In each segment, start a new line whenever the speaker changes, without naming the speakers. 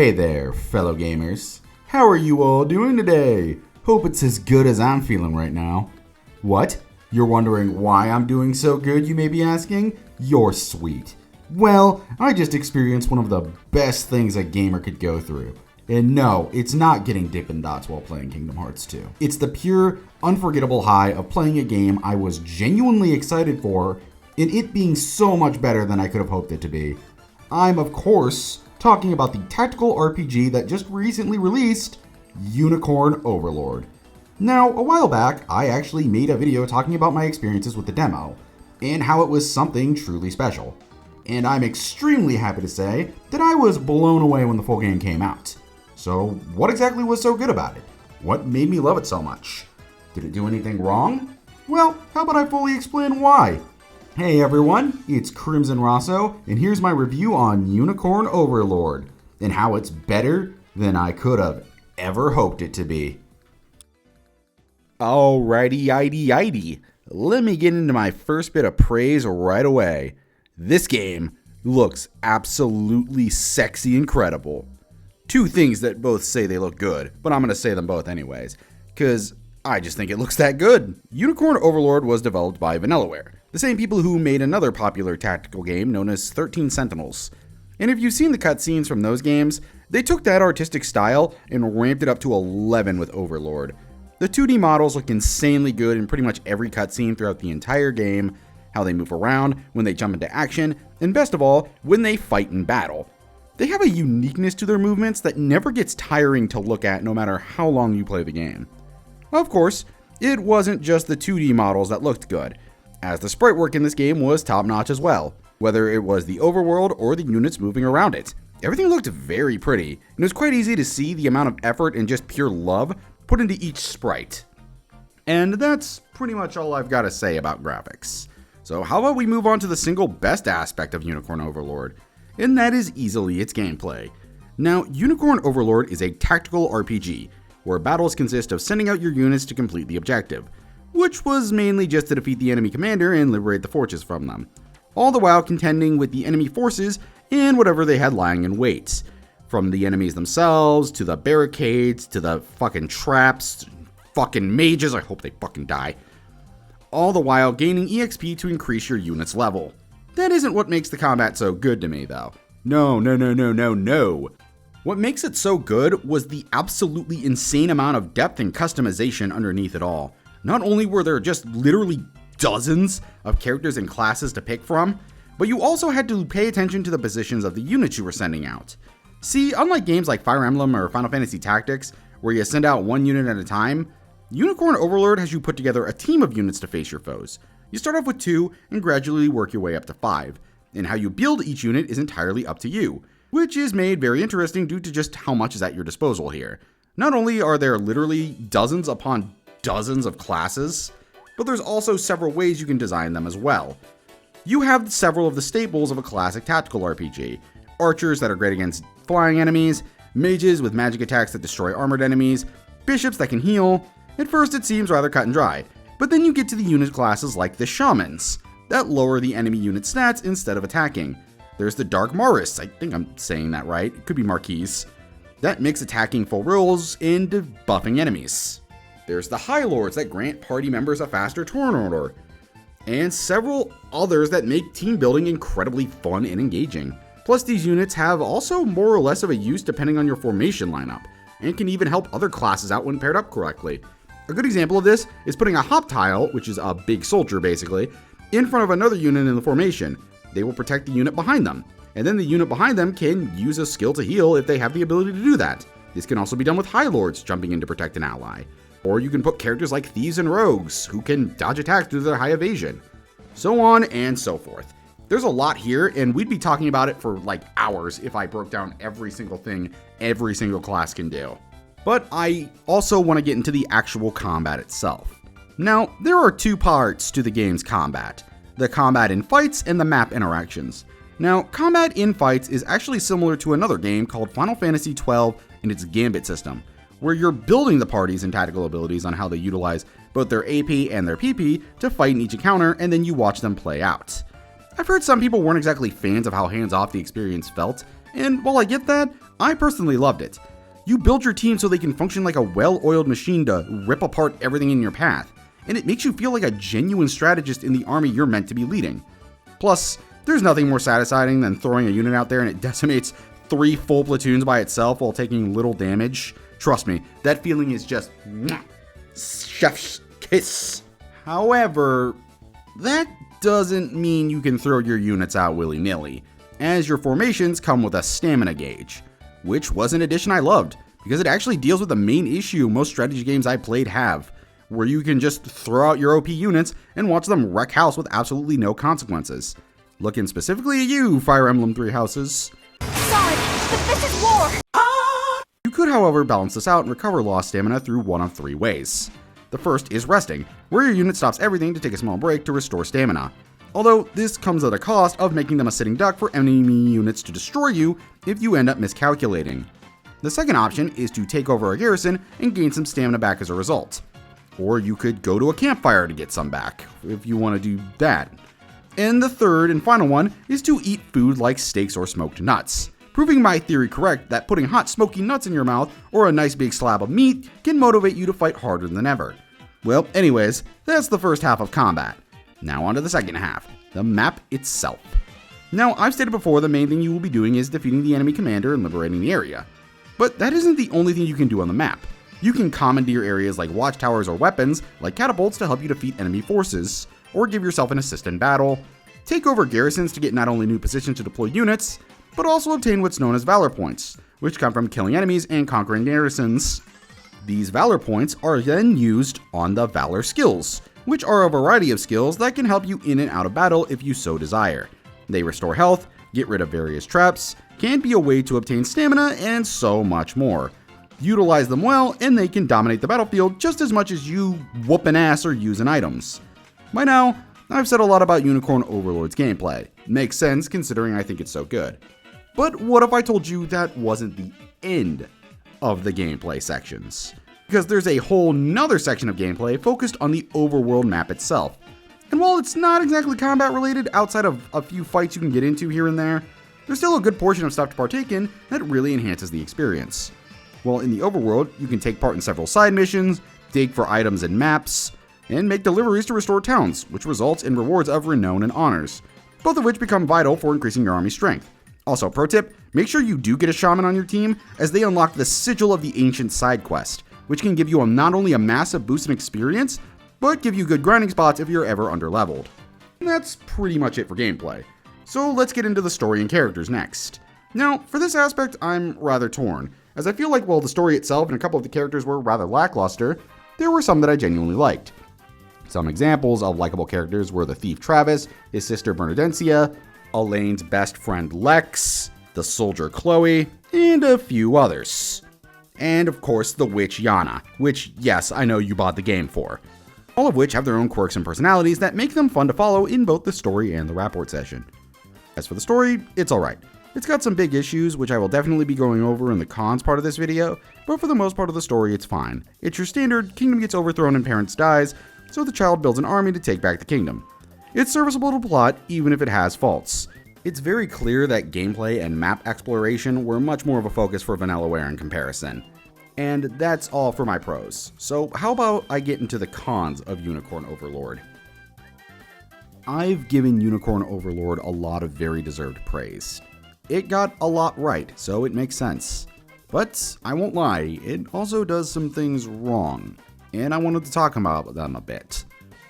Hey there, fellow gamers. How are you all doing today? Hope it's as good as I'm feeling right now. What? You're wondering why I'm doing so good, you may be asking? You're sweet. Well, I just experienced one of the best things a gamer could go through. And no, it's not getting Dippin' Dots while playing Kingdom Hearts 2. It's the pure, unforgettable high of playing a game I was genuinely excited for, and it being so much better than I could have hoped it to be. I'm, of course, talking about the tactical RPG that just recently released, Unicorn Overlord. Now, a while back, I actually made a video talking about my experiences with the demo, and how it was something truly special. And I'm extremely happy to say that I was blown away when the full game came out. So, what exactly was so good about it? What made me love it so much? Did it do anything wrong? Well, how about I fully explain why? Hey everyone, it's Crimson Rosso, and here's my review on Unicorn Overlord, and how it's better than I could have ever hoped it to be. Alrighty, let me get into my first bit of praise right away. This game looks absolutely sexy incredible. Two things that both say they look good, but I'm going to say them both anyways, because I just think it looks that good. Unicorn Overlord was developed by Vanillaware, the same people who made another popular tactical game known as 13 Sentinels. And if you've seen the cutscenes from those games, they took that artistic style and ramped it up to 11 with Overlord. The 2D models look insanely good in pretty much every cutscene throughout the entire game, how they move around, when they jump into action, and best of all, when they fight in battle. They have a uniqueness to their movements that never gets tiring to look at no matter how long you play the game. Of course, it wasn't just the 2D models that looked good, as the sprite work in this game was top-notch as well, whether it was the overworld or the units moving around it. Everything looked very pretty, and it was quite easy to see the amount of effort and just pure love put into each sprite. And that's pretty much all I've got to say about graphics. So how about we move on to the single best aspect of Unicorn Overlord, and that is easily its gameplay. Now, Unicorn Overlord is a tactical RPG, where battles consist of sending out your units to complete the objective, which was mainly just to defeat the enemy commander and liberate the fortress from them, all the while contending with the enemy forces and whatever they had lying in wait, from the enemies themselves, to the barricades, to the fucking traps, fucking mages, I hope they fucking die, all the while gaining EXP to increase your unit's level. That isn't what makes the combat so good to me though. No. What makes it so good was the absolutely insane amount of depth and customization underneath it all. Not only were there just literally dozens of characters and classes to pick from, but you also had to pay attention to the positions of the units you were sending out. See, unlike games like Fire Emblem or Final Fantasy Tactics, where you send out one unit at a time, Unicorn Overlord has you put together a team of units to face your foes. You start off with 2 and gradually work your way up to 5, and how you build each unit is entirely up to you, which is made very interesting due to just how much is at your disposal here. Not only are there literally dozens upon dozens of classes, but there's also several ways you can design them as well. You have several of the staples of a classic tactical RPG. Archers that are great against flying enemies, mages with magic attacks that destroy armored enemies, bishops that can heal. At first it seems rather cut and dry, but then you get to the unit classes like the shamans, that lower the enemy unit stats instead of attacking. There's the Dark Marists, I think I'm saying that right, it could be Marquise, that mix attacking full rolls into buffing enemies. There's the High Lords that grant party members a faster turn order, and several others that make team building incredibly fun and engaging. Plus these units have also more or less of a use depending on your formation lineup, and can even help other classes out when paired up correctly. A good example of this is putting a hop tile, which is a big soldier basically, in front of another unit in the formation. They will protect the unit behind them, and then the unit behind them can use a skill to heal if they have the ability to do that. This can also be done with High Lords jumping in to protect an ally. Or you can put characters like Thieves and Rogues, who can dodge attacks due to their high evasion. So on and so forth. There's a lot here, and we'd be talking about it for like hours if I broke down every single thing every single class can do. But I also want to get into the actual combat itself. Now, there are 2 parts to the game's combat: the combat in fights and the map interactions. Now, combat in fights is actually similar to another game called Final Fantasy XII and its Gambit system, where you're building the parties and tactical abilities on how they utilize both their AP and their PP to fight in each encounter, and then you watch them play out. I've heard some people weren't exactly fans of how hands-off the experience felt, And while I get that, I personally loved it. You build your team so they can function like a well-oiled machine to rip apart everything in your path, and it makes you feel like a genuine strategist in the army you're meant to be leading. Plus, there's nothing more satisfying than throwing a unit out there and it decimates 3 full platoons by itself while taking little damage. Trust me, that feeling is just chef's kiss. However, that doesn't mean you can throw your units out willy-nilly, as your formations come with a stamina gauge, which was an addition I loved, because it actually deals with the main issue most strategy games I played have, where you can just throw out your OP units and watch them wreck house with absolutely no consequences. Looking specifically at you, Fire Emblem Three Houses.
Sorry, but this is war!
You could, however, balance this out and recover lost stamina through one of 3 ways. The first is resting, where your unit stops everything to take a small break to restore stamina. Although this comes at a cost of making them a sitting duck for enemy units to destroy you if you end up miscalculating. The second option is to take over a garrison and gain some stamina back as a result. Or you could go to a campfire to get some back, if you want to do that. And the third and final one is to eat food like steaks or smoked nuts, proving my theory correct that putting hot smoky nuts in your mouth or a nice big slab of meat can motivate you to fight harder than ever. Well, anyways, that's the first half of combat. Now on to the second half, the map itself. Now, I've stated before the main thing you will be doing is defeating the enemy commander and liberating the area. But that isn't the only thing you can do on the map. You can commandeer areas like watchtowers or weapons, like catapults, to help you defeat enemy forces, or give yourself an assist in battle, take over garrisons to get not only new positions to deploy units, but also obtain what's known as Valor Points, which come from killing enemies and conquering garrisons. These Valor Points are then used on the Valor skills, which are a variety of skills that can help you in and out of battle if you so desire. They restore health, get rid of various traps, can be a way to obtain stamina, and so much more. Utilize them well, and they can dominate the battlefield just as much as you whooping ass or using items. By now, I've said a lot about Unicorn Overlord's gameplay. Makes sense considering I think it's so good. But what if I told you that wasn't the end of the gameplay sections? Because there's a whole nother section of gameplay focused on the overworld map itself. And while it's not exactly combat related outside of a few fights you can get into here and there, there's still a good portion of stuff to partake in that really enhances the experience. While in the overworld, you can take part in several side missions, dig for items and maps, and make deliveries to restore towns, which results in rewards of renown and honors, both of which become vital for increasing your army strength. Also, pro tip, make sure you do get a shaman on your team, as they unlock the Sigil of the Ancient side quest, which can give you not only a massive boost in experience, but give you good grinding spots if you're ever underleveled. And that's pretty much it for gameplay. So let's get into the story and characters next. Now, for this aspect, I'm rather torn, as I feel like while the story itself and a couple of the characters were rather lackluster, there were some that I genuinely liked. Some examples of likable characters were the thief Travis, his sister Bernadencia, Elaine's best friend Lex, the soldier Chloe, and a few others. And of course the witch Yana, which yes, I know you bought the game for. All of which have their own quirks and personalities that make them fun to follow in both the story and the rapport session. As for the story, it's alright. It's got some big issues, which I will definitely be going over in the cons part of this video, but for the most part of the story, it's fine. It's your standard kingdom gets overthrown and parents dies, so the child builds an army to take back the kingdom. It's serviceable to plot, even if it has faults. It's very clear that gameplay and map exploration were much more of a focus for Vanillaware in comparison. And that's all for my pros. So how about I get into the cons of Unicorn Overlord? I've given Unicorn Overlord a lot of very deserved praise. It got a lot right, so it makes sense. But I won't lie, it also does some things wrong, and I wanted to talk about them a bit.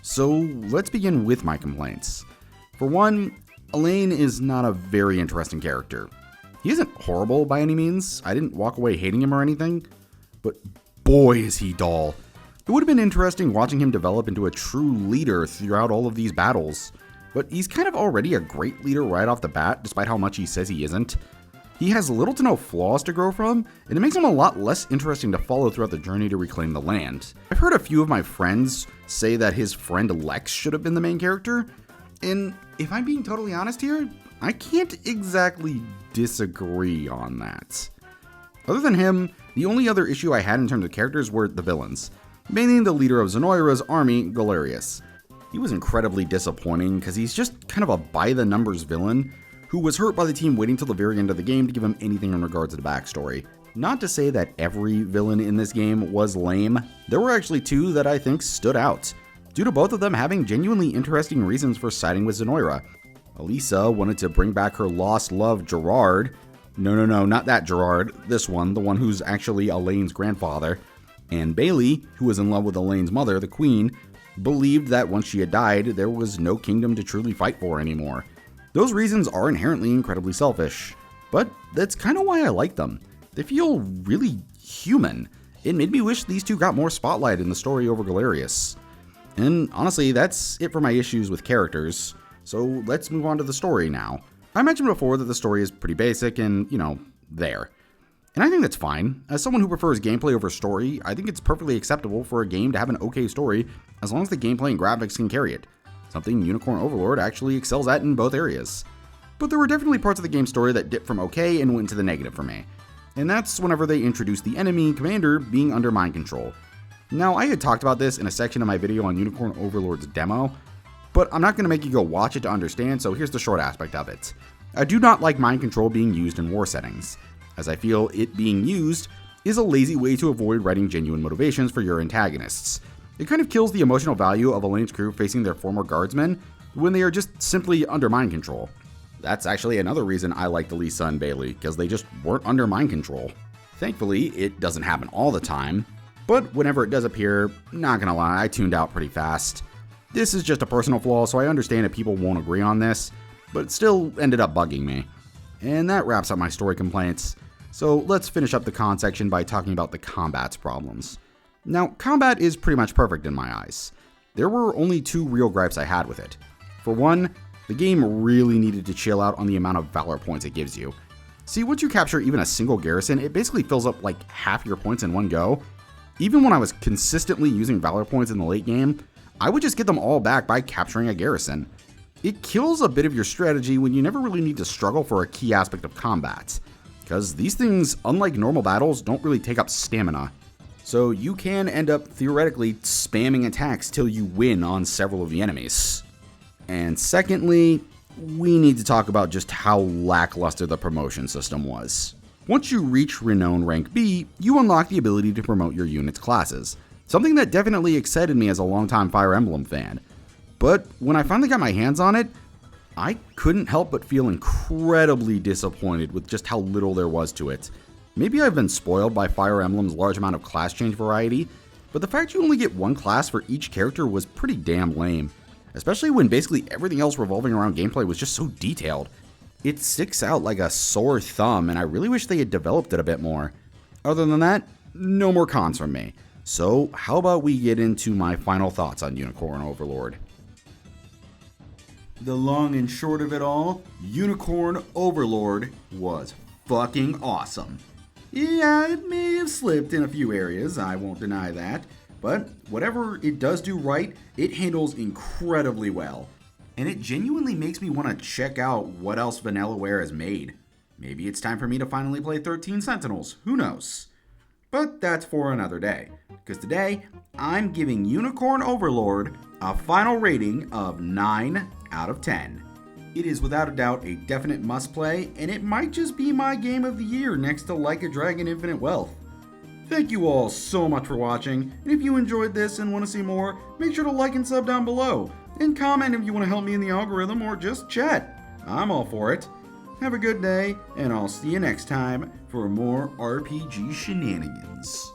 So let's begin with my complaints. For one, Elaine is not a very interesting character. He isn't horrible by any means, I didn't walk away hating him or anything, but boy is he dull. It would have been interesting watching him develop into a true leader throughout all of these battles, but he's kind of already a great leader right off the bat, despite how much he says he isn't. He has little to no flaws to grow from, and it makes him a lot less interesting to follow throughout the journey to reclaim the land. I've heard a few of my friends say that his friend Lex should have been the main character, and if I'm being totally honest here, I can't exactly disagree on that. Other than him, the only other issue I had in terms of characters were the villains, mainly the leader of Zenoira's army, Galerius. He was incredibly disappointing because he's just kind of a by-the-numbers villain who was hurt by the team waiting till the very end of the game to give him anything in regards to the backstory. Not to say that every villain in this game was lame, there were actually two that I think stood out, due to both of them having genuinely interesting reasons for siding with Zenoira. Elisa wanted to bring back her lost love Gerard. No, not that Gerard, this one, the one who's actually Elaine's grandfather. And Bailey, who was in love with Elaine's mother, the Queen, believed that once she had died, there was no kingdom to truly fight for anymore. Those reasons are inherently incredibly selfish, but that's kind of why I like them. They feel really human. It made me wish these two got more spotlight in the story over Galerius. And honestly, that's it for my issues with characters, so let's move on to the story now. I mentioned before that the story is pretty basic and, there. And I think that's fine. As someone who prefers gameplay over story, I think it's perfectly acceptable for a game to have an okay story as long as the gameplay and graphics can carry it. Something Unicorn Overlord actually excels at in both areas. But there were definitely parts of the game story that dipped from okay and went to the negative for me. And that's whenever they introduced the enemy commander being under mind control. Now, I had talked about this in a section of my video on Unicorn Overlord's demo, but I'm not going to make you go watch it to understand, so here's the short aspect of it. I do not like mind control being used in war settings, as I feel it being used is a lazy way to avoid writing genuine motivations for your antagonists. It kind of kills the emotional value of Elaine's crew facing their former guardsmen when they are just simply under mind control. That's actually another reason I like Elisa and Bailey, because they just weren't under mind control. Thankfully, it doesn't happen all the time, but whenever it does appear, not gonna lie, I tuned out pretty fast. This is just a personal flaw, so I understand that people won't agree on this, but it still ended up bugging me. And that wraps up my story complaints, so let's finish up the con section by talking about the combat's problems. Now, combat is pretty much perfect in my eyes. There were only two real gripes I had with it. For one, the game really needed to chill out on the amount of Valor points it gives you. See, once you capture even a single garrison, it basically fills up like half your points in one go. Even when I was consistently using Valor points in the late game, I would just get them all back by capturing a garrison. It kills a bit of your strategy when you never really need to struggle for a key aspect of combat, because these things, unlike normal battles, don't really take up stamina. So you can end up theoretically spamming attacks till you win on several of the enemies. And secondly, we need to talk about just how lackluster the promotion system was. Once you reach Renown Rank B, you unlock the ability to promote your unit's classes, something that definitely excited me as a longtime Fire Emblem fan. But when I finally got my hands on it, I couldn't help but feel incredibly disappointed with just how little there was to it. Maybe I've been spoiled by Fire Emblem's large amount of class change variety, but the fact you only get one class for each character was pretty damn lame. Especially when basically everything else revolving around gameplay was just so detailed. It sticks out like a sore thumb, and I really wish they had developed it a bit more. Other than that, no more cons from me. So how about we get into my final thoughts on Unicorn Overlord. The long and short of it all, Unicorn Overlord was fucking awesome. Yeah, it may have slipped in a few areas, I won't deny that. But whatever it does do right, it handles incredibly well. And it genuinely makes me want to check out what else Vanillaware has made. Maybe it's time for me to finally play 13 Sentinels, who knows? But that's for another day, because today I'm giving Unicorn Overlord a final rating of 9 out of 10. It is without a doubt a definite must play, and it might just be my game of the year next to Like a Dragon Infinite Wealth. Thank you all so much for watching, and if you enjoyed this and want to see more, make sure to like and sub down below, and comment if you want to help me in the algorithm or just chat. I'm all for it. Have a good day, and I'll see you next time for more RPG shenanigans.